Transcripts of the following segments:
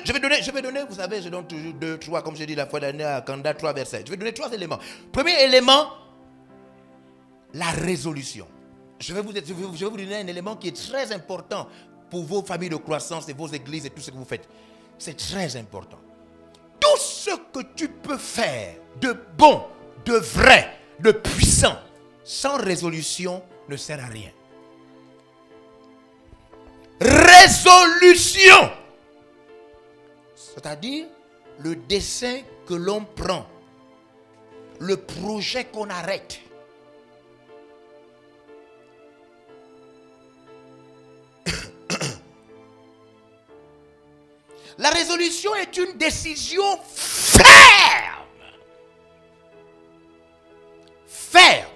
Je vais donner, vous savez, je donne toujours 2, 3, comme j'ai dit la fois dernière à Kanda, 3 versets. Je vais donner 3 éléments. Premier élément, la résolution. Je vais vous donner un élément qui est très important pour vos familles de croissance et vos églises et tout ce que vous faites. C'est très important. Tout ce que tu peux faire de bon, de vrai, de puissant, sans résolution, ne sert à rien. Résolution, c'est-à-dire le dessein que l'on prend, le projet qu'on arrête. La résolution est une décision ferme. Ferme.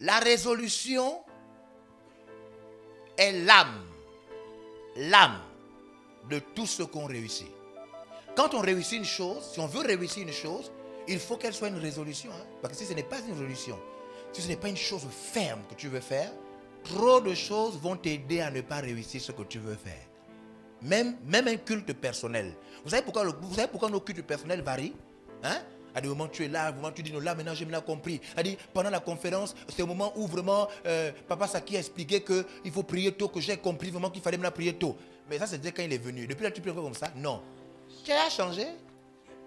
La résolution est l'âme de tout ce qu'on réussit. Quand on réussit une chose, si on veut réussir une chose, il faut qu'elle soit une résolution. Hein? Parce que si ce n'est pas une résolution, si ce n'est pas une chose ferme que tu veux faire, trop de choses vont t'aider à ne pas réussir ce que tu veux faire. Même un culte personnel. Vous savez pourquoi nos cultes personnels varient? Hein? À des moments tu es là, à des moments tu dis non, là maintenant j'ai bien compris. Pendant la conférence, c'est au moment où vraiment Papa Saki a expliqué qu'il faut prier tôt, que j'ai compris vraiment qu'il fallait maintenant prier tôt. Mais ça c'était quand il est venu. Depuis là tu pries comme ça? Non. Tu as changé?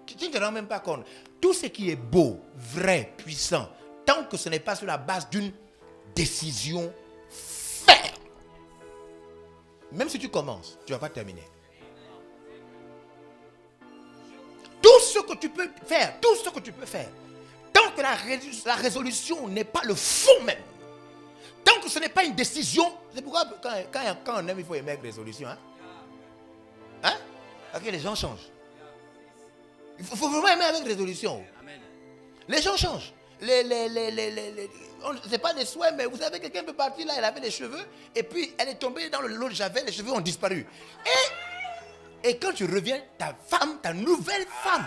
Tu ne te rends même pas compte. Tout ce qui est beau, vrai, puissant, tant que ce n'est pas sur la base d'une décision ferme. Même si tu commences, tu ne vas pas terminer. Tout ce que tu peux faire, tant que la résolution n'est pas le fond même, tant que ce n'est pas une décision, c'est pourquoi quand on aime, il faut aimer avec résolution. Hein? Ok, les gens changent. Il faut vraiment aimer avec résolution. Les gens changent. Ce n'est pas des souhaits, mais vous savez, quelqu'un peut partir là, elle avait les cheveux, et puis elle est tombée dans l'eau de Javel, les cheveux ont disparu. Et quand tu reviens, ta femme, ta nouvelle femme,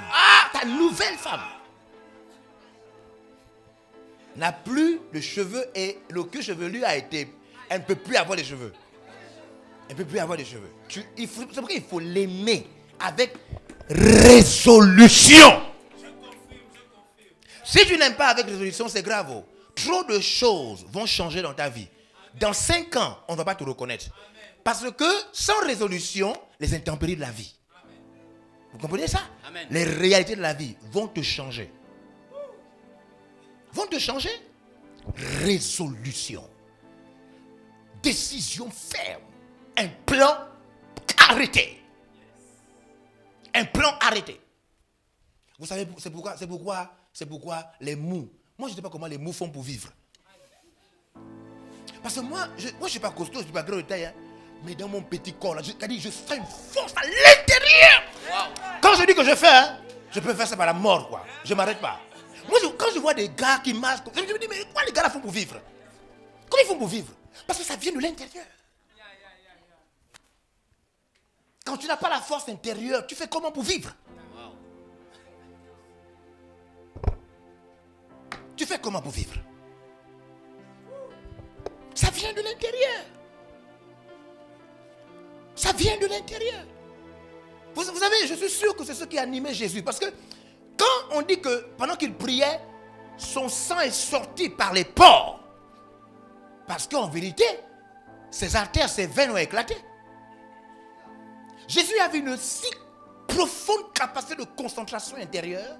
n'a plus de cheveux et le queue chevelu a été. Elle ne peut plus avoir les cheveux. Elle ne peut plus avoir les cheveux. C'est pour ça qu'il faut l'aimer avec résolution. Si tu n'aimes pas avec résolution, c'est grave. Oh. Trop de choses vont changer dans ta vie. Dans 5 ans, on ne va pas te reconnaître. Parce que sans résolution, les intempéries de la vie. Vous comprenez ça? Amen. Les réalités de la vie vont te changer. Vont te changer. Résolution. Décision ferme. Un plan arrêté. Un plan arrêté. Vous savez, c'est pourquoi les mous. Moi, je ne sais pas comment les mous font pour vivre. Parce que moi, je ne suis pas costaud, je ne suis pas gros de taille. Hein. Mais dans mon petit corps, là, je sens une force à l'intérieur. Wow. Quand je dis que je fais, hein, je peux faire ça par la mort, quoi. Je ne m'arrête pas. Moi, quand je vois des gars qui marchent, je me dis, mais quoi les gars là font pour vivre? Comment ils font pour vivre? Parce que ça vient de l'intérieur. Quand tu n'as pas la force intérieure, tu fais comment pour vivre? Tu fais comment pour vivre? Ça vient de l'intérieur. Ça vient de l'intérieur. Vous savez, je suis sûr que c'est ce qui animait Jésus. Parce que quand on dit que pendant qu'il priait, son sang est sorti par les pores. Parce qu'en vérité, ses artères, ses veines ont éclaté. Jésus avait une si profonde capacité de concentration intérieure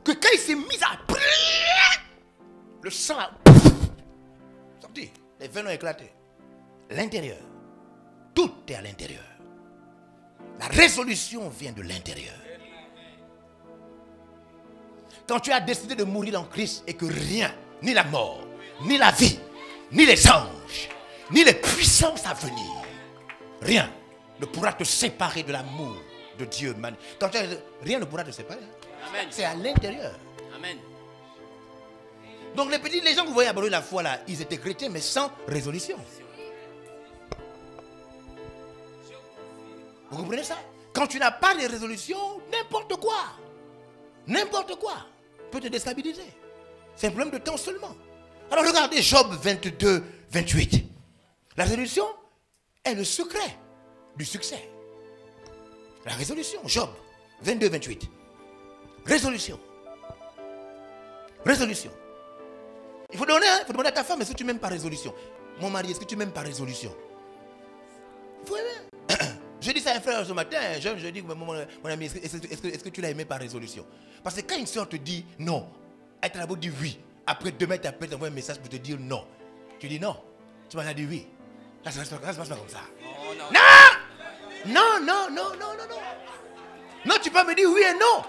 que quand il s'est mis à prier, le sang a sorti. Les veines ont éclaté. L'intérieur. Tout est à l'intérieur. La résolution vient de l'intérieur. Quand tu as décidé de mourir en Christ et que rien, ni la mort, ni la vie, ni les anges, ni les puissances à venir, rien ne pourra te séparer de l'amour de Dieu. Quand rien ne pourra te séparer. Amen. C'est à l'intérieur. Amen. Donc les gens que vous voyez abandonner la foi là, ils étaient chrétiens mais sans résolution. Vous comprenez ça? Quand tu n'as pas de résolution, n'importe quoi peut te déstabiliser. C'est un problème de temps seulement. Alors regardez Job 22, 28. La résolution est le secret du succès. La résolution. Job 22, 28. Résolution. Résolution. Il faut donner, hein? Il faut demander à ta femme, est-ce que tu m'aimes par résolution? Mon mari, est-ce que tu m'aimes par résolution? Il faut aimer. Je dis ça à un frère ce matin, je dis, mon ami, est-ce que tu l'as aimé par résolution? Parce que quand une soeur te dit non, elle t'a d'abord dit oui. Après demain, tu appelles, tu envoies un message pour te dire non. Tu dis non. Tu m'as dit oui. Ça ne se passe pas comme ça. Non! Non, non, non, non, non, non. Non, tu peux me dire oui et non.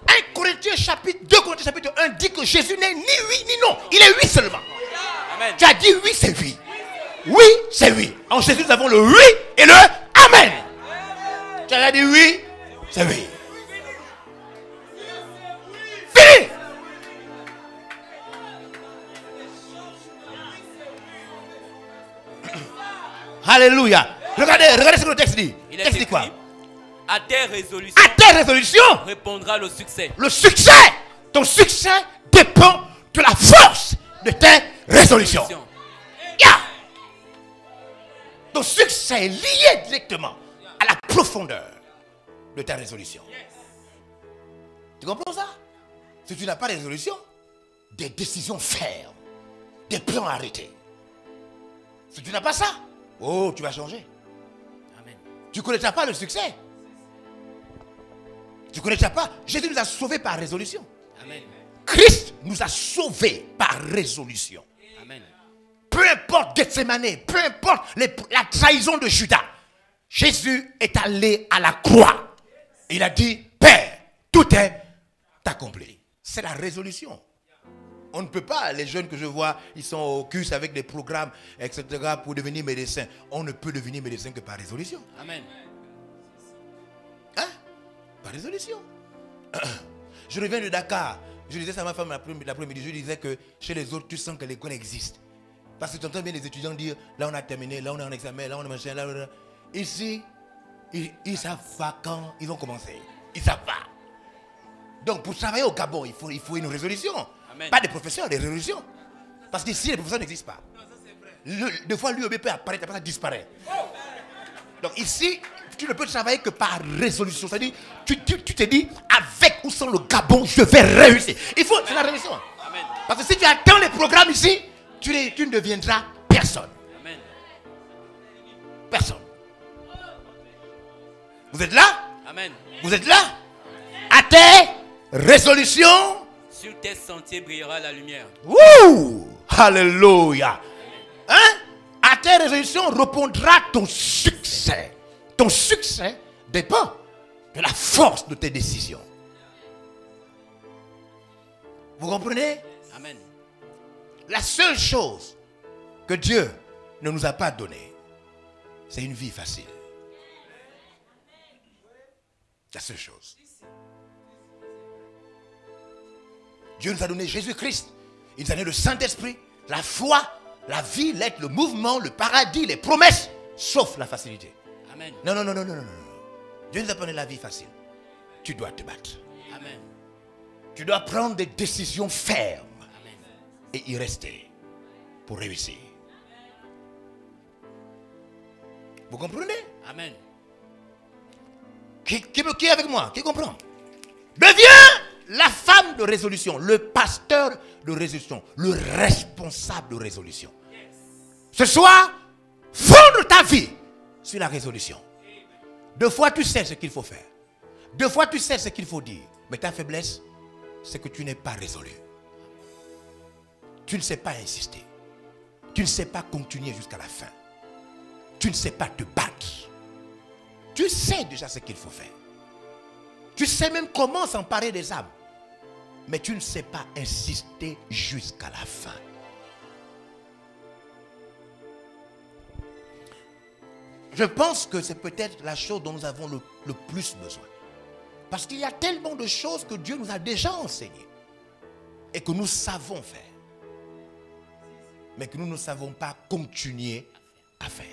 1 Corinthiens chapitre 2 Corinthiens chapitre 1 dit que Jésus n'est ni oui ni non. Il est oui seulement. Amen. Tu as dit oui, c'est oui. Oui, c'est oui. En Jésus, nous avons le oui et le amen. Tu as dit oui, c'est oui. Fini. Alléluia. Regardez ce que le texte dit. Le texte dit quoi? À tes résolutions. À tes résolutions Répondra le succès. Le succès. Ton succès dépend de la force de tes résolutions. Yeah. Ton succès est lié directement à la profondeur de ta résolution. Tu comprends ça? Si tu n'as pas de résolution, des décisions fermes, des plans arrêtés. Si tu n'as pas ça, oh, tu vas changer. Amen. Tu ne connaîtras pas le succès. Tu ne connaîtras pas. Jésus nous a sauvés par résolution. Amen. Christ nous a sauvés par résolution. Amen. Peu importe Gethsemane, peu importe la trahison de Judas, Jésus est allé à la croix. Il a dit, Père, tout est accompli. C'est la résolution. On ne peut pas, les jeunes que je vois, ils sont au CUS avec des programmes, etc., pour devenir médecin. On ne peut devenir médecin que par résolution. Amen. Hein? Par résolution. Je reviens de Dakar. Je disais ça à ma femme l'après-midi. Je disais que chez les autres, tu sens que l'école existe. Parce que tu entends bien les étudiants dire, là on a terminé, là on est en examen, là on a machin, là. Ici, ils savent pas quand ils vont commencer. Ils savent pas. Donc pour travailler au Gabon, il faut une résolution. Amen. Pas des professeurs, des résolutions. Parce qu'ici, les professeurs n'existent pas. Des fois, l'UEB peut apparaître, après ça disparaît. Donc ici, tu ne peux travailler que par résolution. C'est-à-dire, tu te dis, avec ou sans le Gabon, je vais réussir. C'est la résolution. Amen. Parce que si tu attends les programmes ici, tu ne deviendras personne. Amen. Personne. Vous êtes là? Amen. Vous êtes là? À tes résolutions. Sur tes sentiers brillera la lumière. Wouh! Alléluia. Hein? À tes résolutions répondra ton succès. Ton succès dépend de la force de tes décisions. Vous comprenez? Amen. La seule chose que Dieu ne nous a pas donnée, c'est une vie facile. La seule chose. Dieu nous a donné Jésus-Christ. Il nous a donné le Saint-Esprit, la foi, la vie, l'être, le mouvement, le paradis, les promesses, sauf la facilité. Amen. Non, non, non, non, non, non, non. Dieu nous a donné la vie facile. Tu dois te battre. Amen. Tu dois prendre des décisions fermes. Amen. Et y rester pour réussir. Vous comprenez? Amen. Qui est avec moi? Qui comprend? Deviens la femme de résolution, le pasteur de résolution, le responsable de résolution. Ce soir, fonde ta vie sur la résolution. Deux fois, tu sais ce qu'il faut faire. Deux fois, tu sais ce qu'il faut dire. Mais ta faiblesse, c'est que tu n'es pas résolu. Tu ne sais pas insister. Tu ne sais pas continuer jusqu'à la fin. Tu ne sais pas te battre. Tu sais déjà ce qu'il faut faire. Tu sais même comment s'emparer des âmes. Mais tu ne sais pas insister jusqu'à la fin. Je pense que c'est peut-être la chose dont nous avons le plus besoin. Parce qu'il y a tellement de choses que Dieu nous a déjà enseignées. Et que nous savons faire. Mais que nous ne savons pas continuer à faire.